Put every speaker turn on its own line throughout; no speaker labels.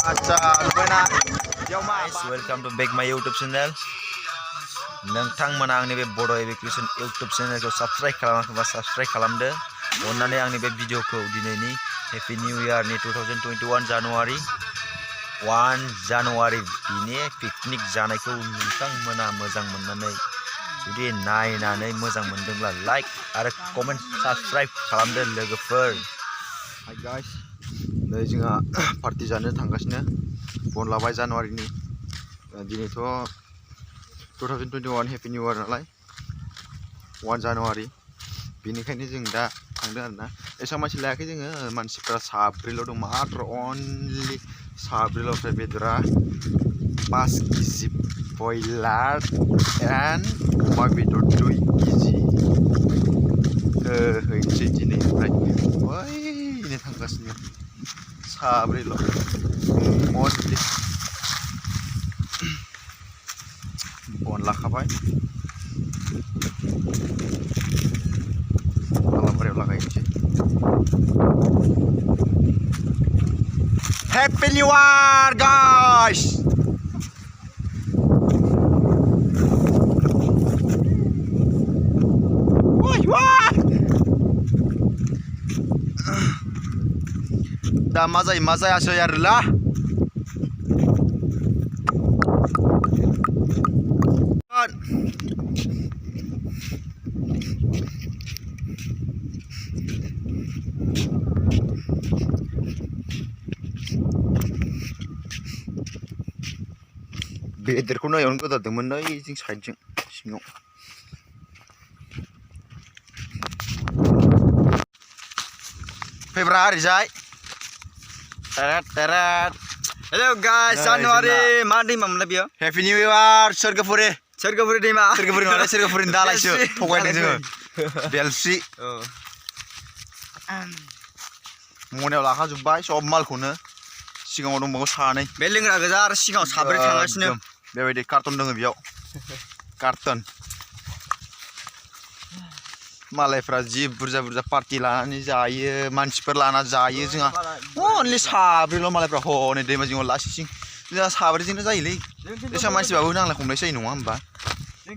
Welcome to back my YouTube channel. नोंथांमोना आंनि बे बर' एजुकेशन YouTube चेनेलखौ साबस्क्राइब खालामाखैबा साबस्क्राइब खालामदो अन्नानै आंनि बे भिडिअखौ दिनैनि हैप्पी निउ इयारनि 2021 जानुवारि 1 जानुवारि बिनि पिकनिक जानायखौ नोंथांमोना मोजां मोननानै जुदि नायनानै मोजां मोनदोंब्ला लाइक आरो कमेन्ट साबस्क्राइब खालामदो लोगोफोर। हाय गाइस, नै जोंहा पार्टी जानो थांगासिनो बन लाबाय जानुवारिनि दिनैथ' 2021 हैप्पी निउ इयार नालाय 1 जानुवारि बेनिखायनो जों दा थांदों आरोना एसेबां मानसि लायाखै जोङो मानसिफ्रा साब्रैल' दं मात्र अनलि साब्रैल' ओमफ्राय बेदरा 5 केजि बयलार एन्ड अमा बेदर 2 केजि हैनोसै दिनै ओमफ्राय बैनो थांगासिनो साब्रैल' अनलि बन लाखाबाय मालाबारियाव लागायनोसै। Happy new year guys. दा मा जायो मा जायासै आरोला बेदरखौ नायावनो गोदादोंमोन नै जों साइडजों सिङाव। फैब्रा ओरैजाय
हेलो गाइस, जानुवारि मा दैमा मोनलाय बेयो?
हैप्पी निउ इयार सोरगोफुरि
दैमा।
सोरगोफुरि नङा सोरगोफुरिनि दालायसो थगायदों जोङो बेलस्रि मनायाव लाखाजोब्बाय सब मालखौनो। सिगाङाव दंबावो सानै
बे लोंग्रा गोजा आरो सिगाङाव साब्रै थांगासिनो
बेबायदि कार्टन दङ बेयाव कार्टन। मालायफ्रा जि बुरजा बुरजा पार्टि लानानै जायो मानसिफोर लाना जायो जोंहा अनलि साब्रैल' मालायफ्रा हनै दैमा जिङाव लासिं जोंहा साब्रैजोंनो जायोलै एसेबां मानसिबाबो नांलाय खमलाय जायो नङा होमबा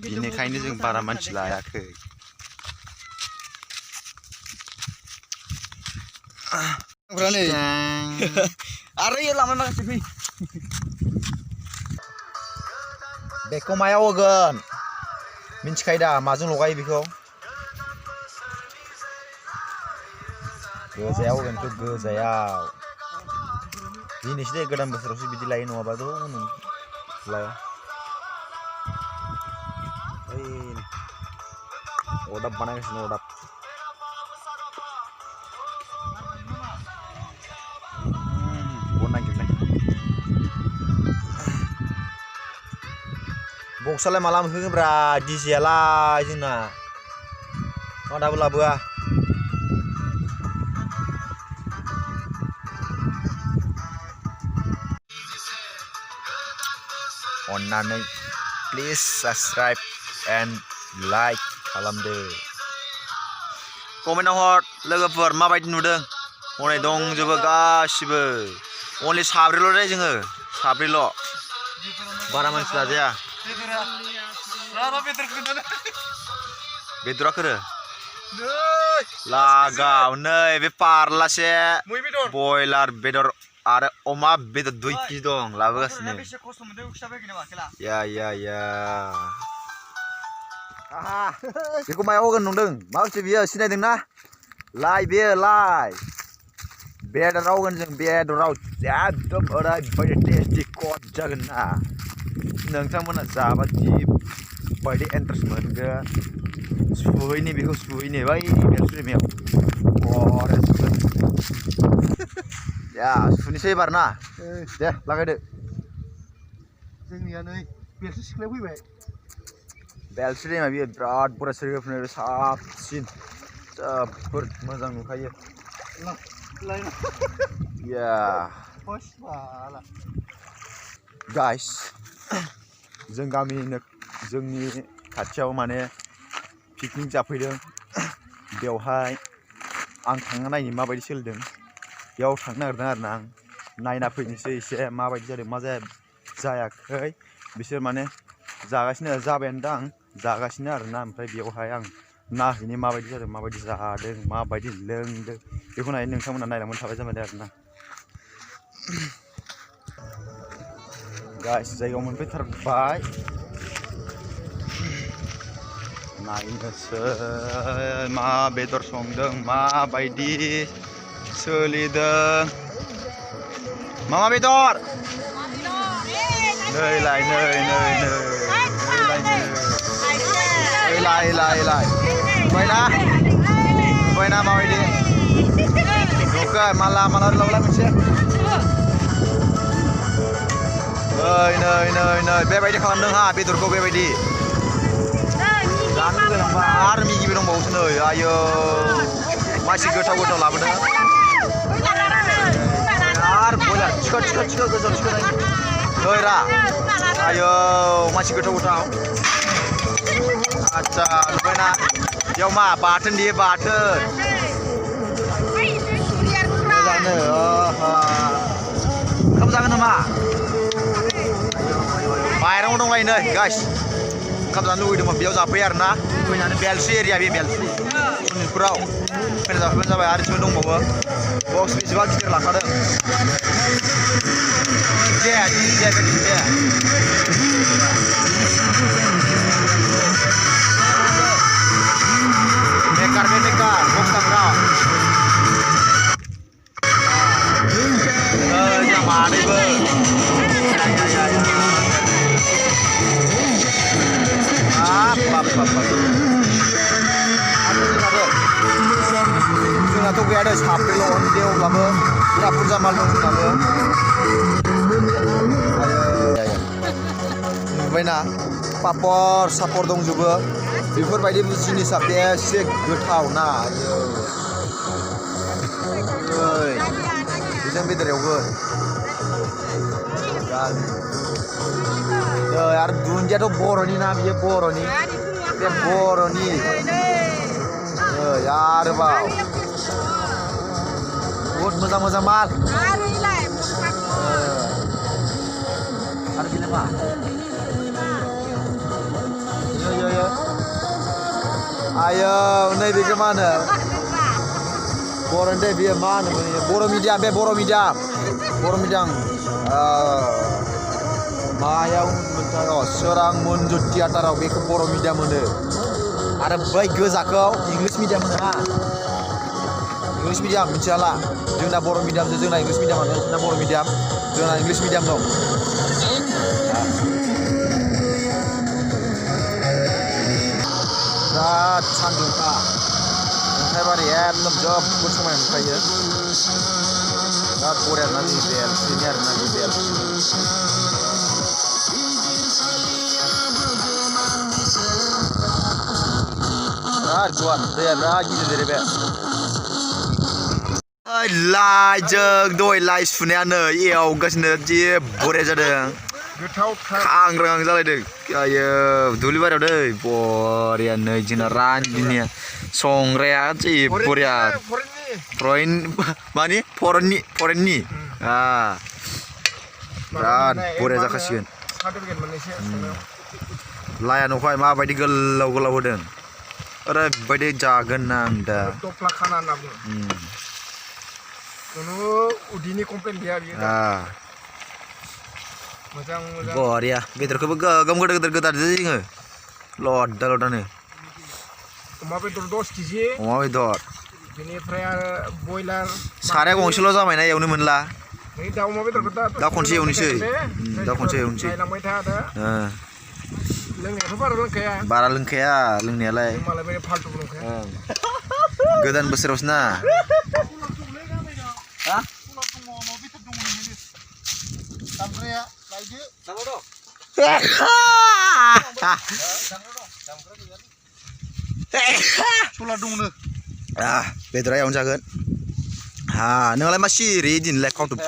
बेनिखायनो जों बारा मानसि लायाखै। बेखौ मायाव होगोन मिन्थिखायो दा माजों लगायो बेखौ? गोजायाव होगोन बेखौ गोजायाव। दिनैसो दे गोदान बोसोरावसो बिदि लायो नङाबाथ' नों लाया। अरदाब बानायगासिनो अरदाब। बन नागिरनाय बक्सआलाय माला मोनफैगोनब्रा डिजेआलाय जोंना मा दाबो लाबोआ। अन्नानै प्लिज साबस्क्राइब एन्ड लाइक खालामदो। कमेन्टआव हर लोगोफोर माबायदि नुदों। हनै दंजोबो गासिबो अनलि साब्रैल' दे जोङो साब्रैल' बारा मानसि लाजाया। बेदरा खोरो लागाव नै बे पारलासे बयलार बेदर आरो अमा बेदर 2 केजि दं लाबोगासिनो। बेखौ मायाव होगोन नंदों मा बुस्थु बियो सिनायदोंना? लाइ बेयो लाइ बेदराव होगोन जों बेदराव एकदम ओरैबायदि टेस्टि कट जागोन ना नोंथांमोना जाबा जिबायदि इन्टारेस्ट मोनगोन। सुहैनि बेखौ सुहैनि बै बेलस्रिमायाव या सुनोसै एबार ना दे लागायदो।
जोंनिया नै बेलस्रि सिख्लायाव फैबाय।
बेलस्रि दैमा बियो बिराद बुरजा सोरगोफुरिनिफ्राय साबसिन जोबोद मोजां नुखायो। गाइस जों गामिनिनो जोंनि खाथियाव माने पिकनिक जाफैदों बेवहाय आं थांना नायनो माबायदि सोलिदों बेयाव थांनो नागिरदों आरोना आं नायना फैनोसै एसे माबायदि जादों मा जायाखै बिसोर माने जागासिनो जाबायानो दां जागासिनो आरोना ओमफ्राय बेयावहाय आं नायहैनो माबायदि जादों माबायदि जादों माबायदि लोंदों बेखौ नायनो नोंथांमोना नायलांबाय थाबाय जाबाय आरोना गाइस जायगायाव मोनफैथारबाय नायनोसै मा बेदर संदों माबायदि सोलिदों मा बेदर नै लाय नुबायना माबायदि नुखो माला लावला मोनसे नै बेबायदि खालामदों हा बेदरखौ बेबायदि जानो गोनांबा आरो मिगिबो दंबावोसो नै आयौ मासि गोथाव लाबोदों आरो बयलार थिखो गोजौ थिखो नै रा आयौ मासि गोथाव आच्छा नुबायना बेयाव मा बाथोन देयो बाथोन मोजांनो ओंखाम जागोन नामा माइरं दंलाय नै गाइस ओंखाम जानो लुबैदोंमोन बेयाव जाफैयो आरोना फैनानै बेलस्रि एरिया बे बेलस्रि सनितपुराव फैना जाफैबानो जाबाय आरो बिथिं दंबावो बक्स बेसेबा गिदिर लाखादों मेकार बक्स दामग्रा जोंना मानैबो जोंनाथ' गैया दे साब्रैल' अनलि अब्लाबो बिराद बुरजा माल दं जोंनाबो नुबायना पापर सापर दंजोबो बेफोरबायदि जिनिसा बेसे गोथाव ना बेजों बेदर एवगोन आरो दुन्दियाथ' बर'नि ना बियो बर'नि बे बर'नि आरोबाव बहुत मोजां माल आरो बिलाय मा आयौ नैबेखौ मा होनो बर'नि दे बेयो मा होनोमोन बर' मिडियाम मायाव सोरां मन्जु थियाटाराव बेखौ बर' मिडियाम होनो आरो बै गोजाखौ इंलिस मिडियाम होनो ना इंलिस मिडियाम मिथियाला जोंना बर' मिडियामसो जोंना इंलिस मिडियामानो जोंना बर' मिडियाम जोंना इंलिस मिडियाम दं बिराद सान्दुंखा अन्थाइबारि एकदम जोबोद समायना नुखायो बिराद बरिया ना जोंनि बेलस्रिनि आरोना बे बेलस्रि बिराद गुवार दैया बिराद गिदिर देरो बे लाइजों दहाय लाइ सुनायानो एवगासिनो जि बरिया जादों खांग्रां जालायदों आयो दुब्लि बारियाव दै बरिया नै जोंना रानिनिया संग्राया जि बरिया फरेननि बिराद बरिया जाखासिगोन लाया न'खाय माबायदि गोलाव होदों ओरैबायदि जागोन ना आं दा
उदैनि कमप्लेन गैया बियो मोजां
बरिया बेदरखौबो गोगोम गोदोर जोङो लदानो
अमा बेदर 10 केजि
अमा बेदर
बेनिफ्राय आरो बयलार
साराया गंसेल' जाबायना एवनो मोनला
नै दाउ अमा बेदरखौ
दा खनसे एवनोसै
नायलांबाय था दा लोंनायाथ' बारा लोंखाया
लोंनायालाय
मालाय बे फालतु लोंखाया
गोदान बोसोरावसो ना बेदरा एवनो जागोन नोंलाय मा सिरि दिनैलाय काउन्टार